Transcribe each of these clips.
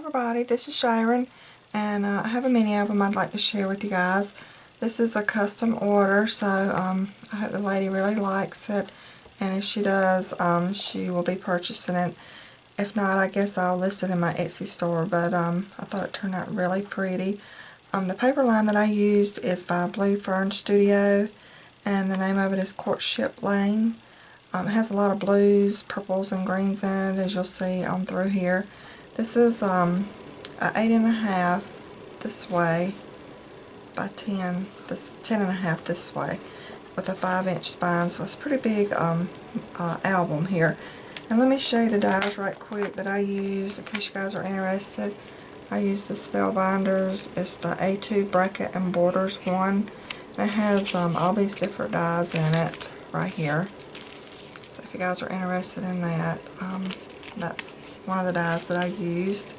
everybody, this is Sharon, and I have a mini album I'd like to share with you guys. This is a custom order, so I hope the lady really likes it, and if she does, she will be purchasing it. If not, I guess I'll list it in my Etsy store, but I thought it turned out really pretty. The paper line that I used is by Fern Studio, and the name of it is Courtship Lane. It has a lot of blues, purples, and greens in it, as you'll see on through here. This is an 8.5 this way by 10, this 10.5 this way, with a 5-inch spine, so it's a pretty big album here. And let me show you the dies right quick that I use in case you guys are interested. I use the Spellbinders. It's the A2 Bracket and Borders one. And it has all these different dies in it right here. So if you guys are interested in that, that's one of the dies that I used.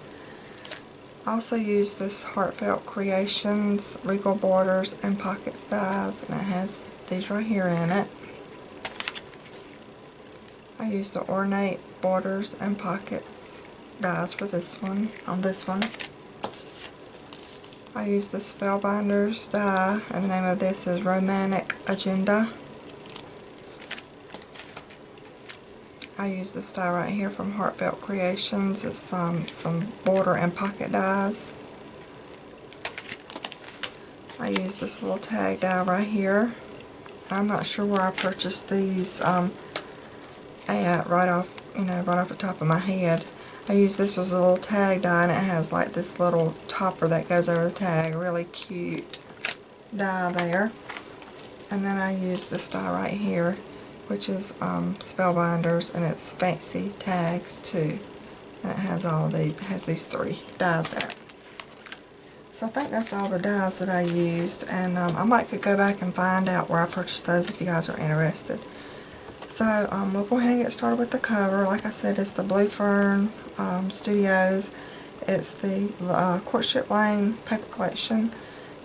I also used this Heartfelt Creations Regal Borders and Pockets dies, and it has these right here in it. I used the Ornate Borders and Pockets dies for this one, on this one. I used the Spellbinders die, and the name of this is Romantic Agenda. I use this die right here from Heartfelt Creations. It's some border and pocket dies. I use this little tag die right here. I'm not sure where I purchased these at, right off the top of my head. I use this as a little tag die, and it has like this little topper that goes over the tag. Really cute die there. And then I use this die right here, which is Spellbinders, and it's fancy tags too. And it has all of these, it has these 3 dies in it. So I think that's all the dies that I used, and I might could go back and find out where I purchased those if you guys are interested. So we'll go ahead and get started with the cover. Like I said, it's the Fern Studios. It's the Courtship Lane paper collection.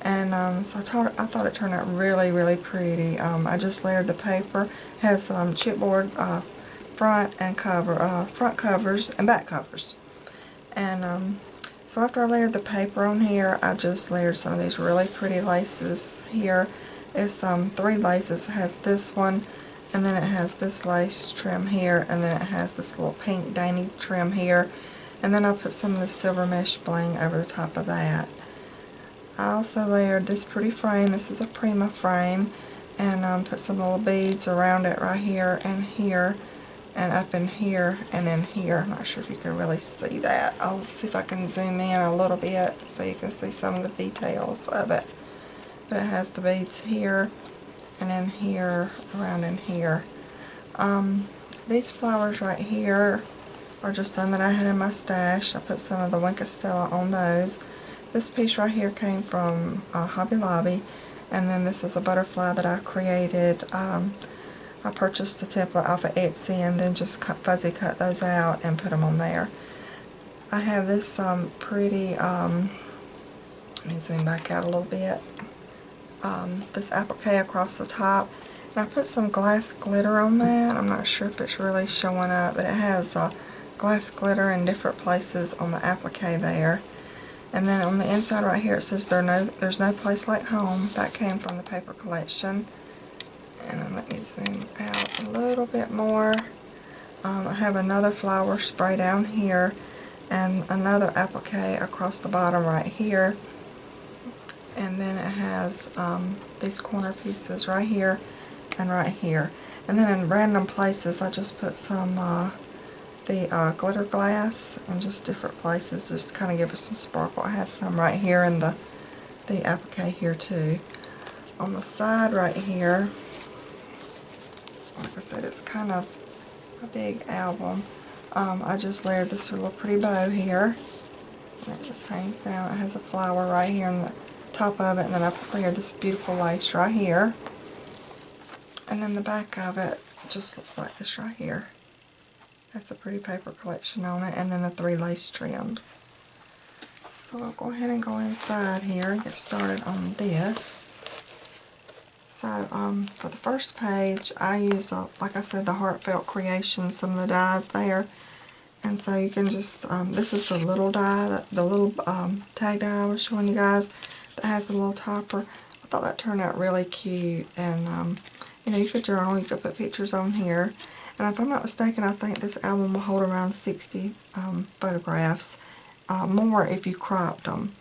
And so I thought it turned out really, really pretty. I just layered the paper. It has chipboard front and front covers and back covers. And so after I layered the paper on here, I just layered some of these really pretty laces here. It's 3 laces. It has this one, and then it has this lace trim here, and then it has this little pink dainty trim here. And then I put some of the silver mesh bling over the top of that. I also layered this pretty frame. This is a Prima frame, and put some little beads around it right here, and up in here, and in here. I'm not sure if you can really see that. I'll see if I can zoom in a little bit so you can see some of the details of it. But it has the beads here, and in here, around in here. These flowers right here are just some that I had in my stash. I put some of the Winkostella on those. This piece right here came from Hobby Lobby, and then this is a butterfly that I created. I purchased a template off of Etsy and then just fuzzy cut those out and put them on there. I have this pretty, let me zoom back out a little bit, this applique across the top, and I put some glass glitter on that. I'm not sure if it's really showing up, but it has glass glitter in different places on the applique there. And then on the inside right here it says there's no place like home. That came from the paper collection. And then let me zoom out a little bit more. I have another flower spray down here, and another applique across the bottom right here. And then it has these corner pieces right here and right here. And then in random places I just put some the glitter glass in just different places, just to kind of give it some sparkle. I have some right here in the applique here too. On the side right here, like I said, it's kind of a big album. I just layered this little pretty bow here, and it just hangs down. It has a flower right here in the top of it, and then I layered this beautiful lace right here. And then the back of it just looks like this right here. Has the pretty paper collection on it, and then the 3 lace trims. So I'll go ahead and go inside here and get started on this. So for the first page, I used, like I said, the Heartfelt Creations, some of the dies there. And so you can just, this is the little die, the little tag die I was showing you guys that has the little topper. I thought that turned out really cute. And, you know, you could journal, you could put pictures on here. And if I'm not mistaken, I think this album will hold around 60 photographs. More if you cropped them.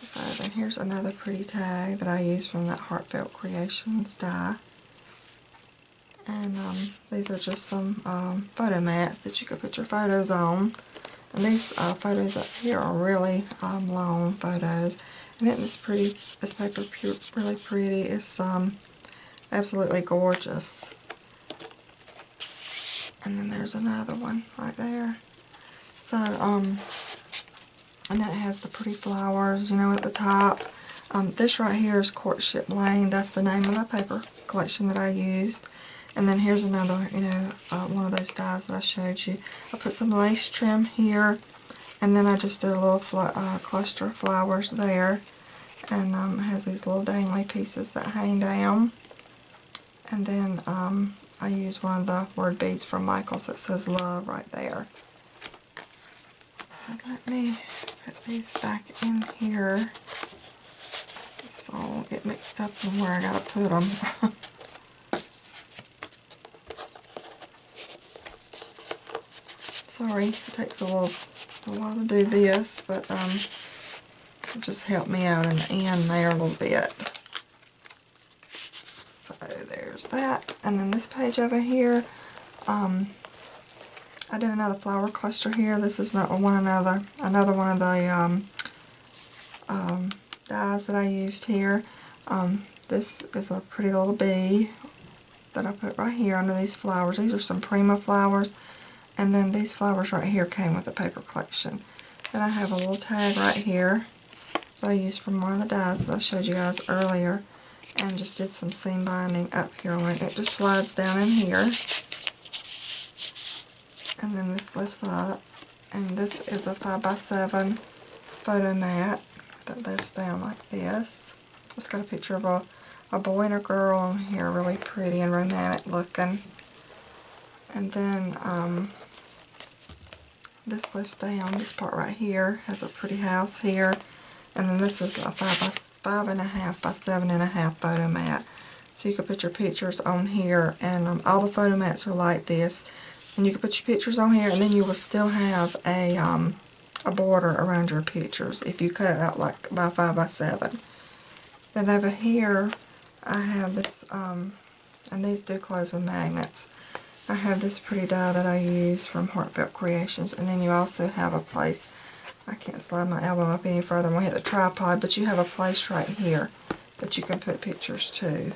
So then here's another pretty tag that I used from that Heartfelt Creations die. And these are just some photo mats that you could put your photos on. And these photos up here are really long photos. And isn't this pretty? This paper really pretty. It's absolutely gorgeous. And then there's another one right there. So, and then it has the pretty flowers, you know, at the top. This right here is Courtship Lane. That's the name of the paper collection that I used. And then here's another, you know, one of those dies that I showed you. I put some lace trim here, and then I just did a little cluster of flowers there. And it has these little dangly pieces that hang down. And then I used one of the word beads from Michael's that says love right there. So let me put these back in here so I won't get mixed up in where I gotta put them. Sorry, it takes a while to do this, but it just helped me out in the end there a little bit. So there's that. And then this page over here, I did another flower cluster here. This is another one of the dies that I used here. This is a pretty little bee that I put right here under these flowers. These are some Prima flowers, and then these flowers right here came with the paper collection. Then I have a little tag right here that I used from one of the dies that I showed you guys earlier, and just did some seam binding up here on it. It just slides down in here. And then this lifts up, and this is a 5x7 photo mat that lifts down like this. It's got a picture of a boy and a girl on here, really pretty and romantic looking. And then this lifts down. This part right here has a pretty house here, and then this is a 5.5 by 7.5 photo mat. So you can put your pictures on here, and all the photo mats are like this. And you can put your pictures on here, and then you will still have a border around your pictures if you cut it out like by 5x7. Then over here, I have this, and these do close with magnets. I have this pretty die that I use from Heartfelt Creations, and then you also have a place, I can't slide my album up any further when I hit the tripod, but you have a place right here that you can put pictures to.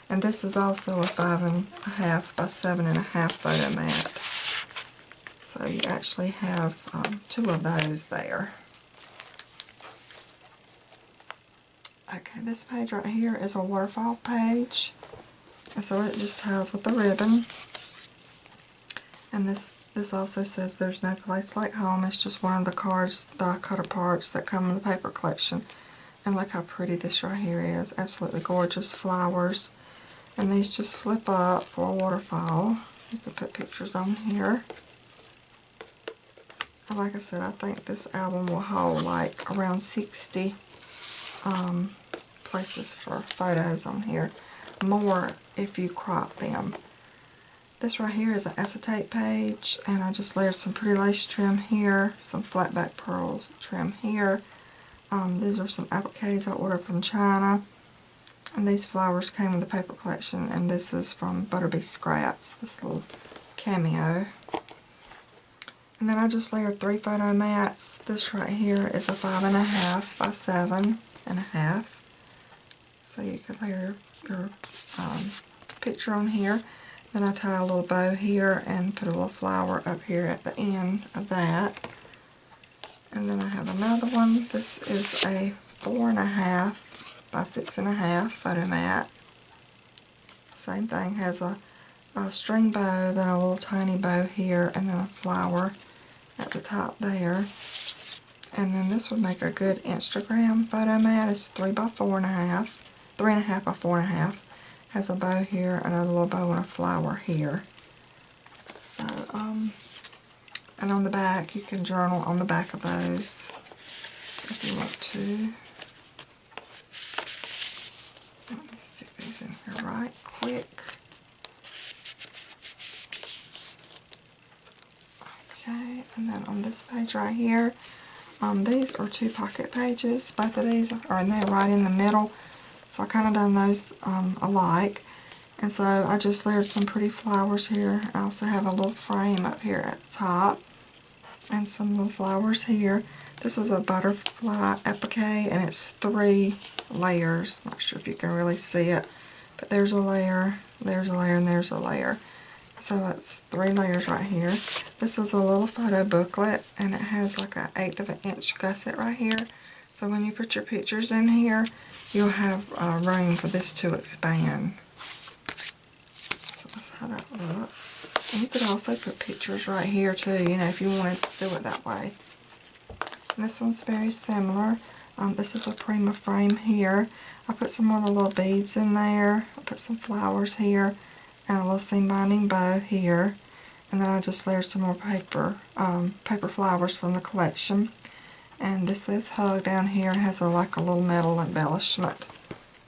And this is also a 5.5 by 7.5 photo mat. So you actually have two of those there. Okay, this page right here is a waterfall page. And so it just ties with the ribbon. And this also says there's no place like home. It's just one of the cards, the cutter parts that come in the paper collection. And look how pretty this right here is. Absolutely gorgeous flowers. And these just flip up for a waterfall. You can put pictures on here. And like I said, I think this album will hold like around 60 places for photos on here. More if you crop them. This right here is an acetate page, and I just layered some pretty lace trim here, some flat back pearls trim here. These are some appliques I ordered from China. And these flowers came with the paper collection, and this is from Butterbee Scraps, this little cameo. And then I just layered 3 photo mats. This right here is a 5.5 by 7.5. So you could layer your picture on here. Then I tied a little bow here and put a little flower up here at the end of that. And then I have another one. This is a 4.5 by 6.5 photo mat. Same thing, has a string bow, then a little tiny bow here, and then a flower at the top there. And then this would make a good Instagram photo mat. It's 3 by 4.5, 3.5 by 4.5. Has a bow here, another little bow, and a flower here. So And on the back, you can journal on the back of those if you want to. Let me stick these in here right quick. Okay, and then on this page right here, these are 2 pocket pages. Both of these are in there right in the middle. So I kind of done those alike. And so I just layered some pretty flowers here. I also have a little frame up here at the top. And some little flowers here. This is a butterfly applique, and it's 3 layers. Not sure if you can really see it. But there's a layer, and there's a layer. So it's 3 layers right here. This is a little photo booklet, and it has like an 1/8 of an inch gusset right here. So when you put your pictures in here, you'll have room for this to expand. So that's how that looks. And you could also put pictures right here too, you know, if you wanted to do it that way. And this one's very similar. This is a prima frame here. I put some more of the little beads in there. I put some flowers here. And a little seam binding bow here, and then I just layered some more paper flowers from the collection. And this is Hug down here, and has like a little metal embellishment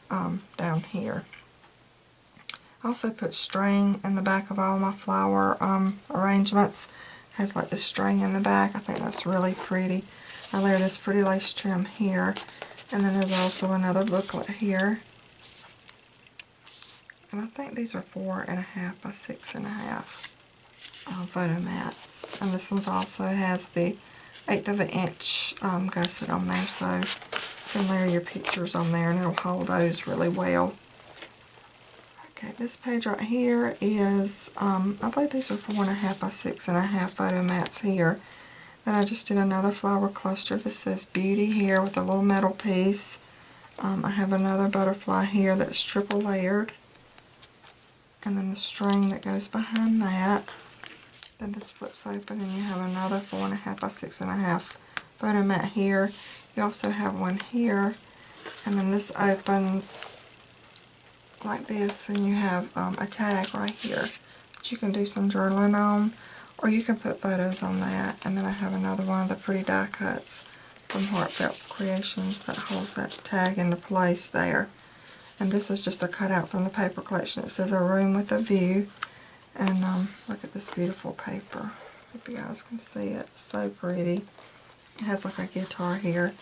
down here. I also put string in the back of all my flower arrangements. It has like the string in the back. I think that's really pretty. I layer this pretty lace trim here, and then there's also another booklet here. And I think these are 4.5 by 6.5 photo mats. And this one also has the 1/8 of an inch gusset on there, so you can layer your pictures on there and it'll hold those really well. Okay, this page right here is, I believe these are 4.5 by 6.5 photo mats here. Then I just did another flower cluster. This says Beauty here with a little metal piece. I have another butterfly here that's triple layered. And then the string that goes behind that. Then this flips open and you have another 4.5 by 6.5 photo mat here. You also have one here. And then this opens like this, and you have a tag right here that you can do some journaling on, or you can put photos on that. And then I have another one of the pretty die cuts from Heartfelt Creations that holds that tag into place there. And this is just a cutout from the paper collection. It says A Room with a View. And look at this beautiful paper. Hope you guys can see it. So pretty. It has like a guitar here.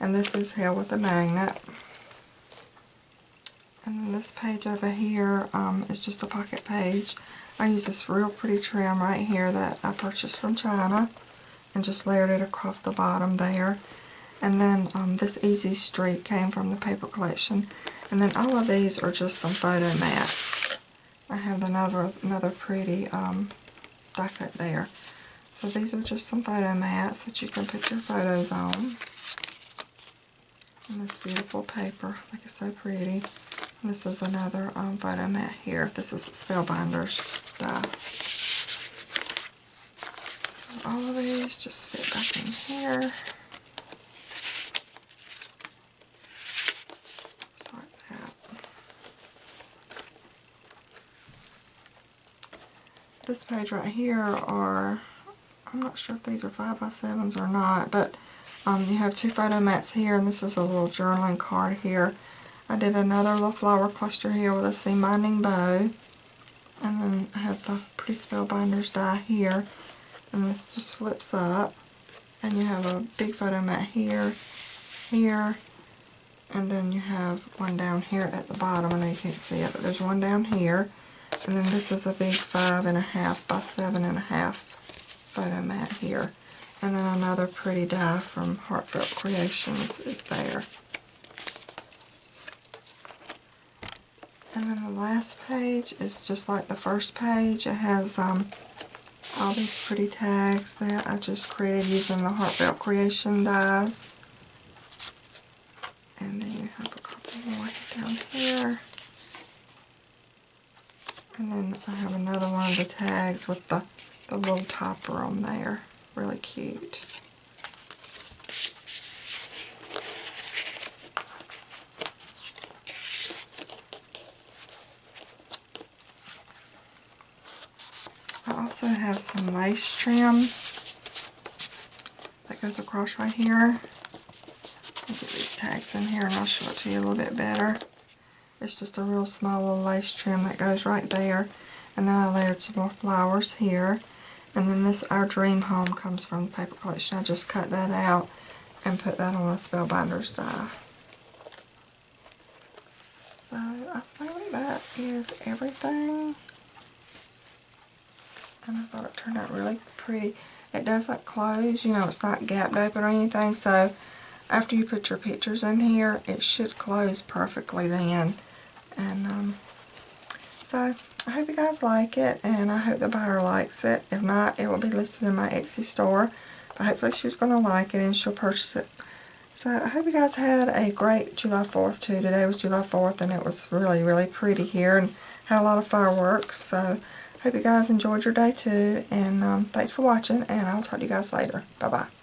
And this is held with a magnet. And then this page over here is just a pocket page. I use this real pretty trim right here that I purchased from China. And just layered it across the bottom there. And then this Easy Street came from the paper collection. And then all of these are just some photo mats. I have another pretty die cut there. So these are just some photo mats that you can put your photos on. And this beautiful paper, I think it's so pretty. And this is another photo mat here. This is Spellbinders die. So all of these just fit back in here. This page right here are, I'm not sure if these are 5x7s or not, but you have 2 photo mats here, and this is a little journaling card here. I did another little flower cluster here with a seam binding bow, and then I have the pretty Spellbinders die here, and this just flips up, and you have a big photo mat here, here, and then you have one down here at the bottom. I know you can't see it, but there's one down here. And then this is a big 5.5 by 7.5 photo mat here. And then another pretty die from Heartfelt Creations is there. And then the last page is just like the first page. It has all these pretty tags that I just created using the Heartfelt Creation dies. And then you have a couple more down here. And then I have another one of the tags with the little topper on there. Really cute. I also have some lace trim that goes across right here. I'll get these tags in here and I'll show it to you a little bit better. It's just a real small little lace trim that goes right there. And then I layered some more flowers here. And then this Our Dream Home comes from the paper collection. I just cut that out and put that on a Spellbinders die. So I think that is everything. And I thought it turned out really pretty. It doesn't close, you know, it's not gapped open or anything, so after you put your pictures in here, it should close perfectly then. And so I hope you guys like it, and I hope the buyer likes it. If not, it will be listed in my Etsy store, but hopefully she's going to like it and she'll purchase it. So I hope you guys had a great July 4th too. Today was July 4th and it was really, really pretty here and had a lot of fireworks. So hope you guys enjoyed your day too, and thanks for watching, and I'll talk to you guys later. Bye-bye.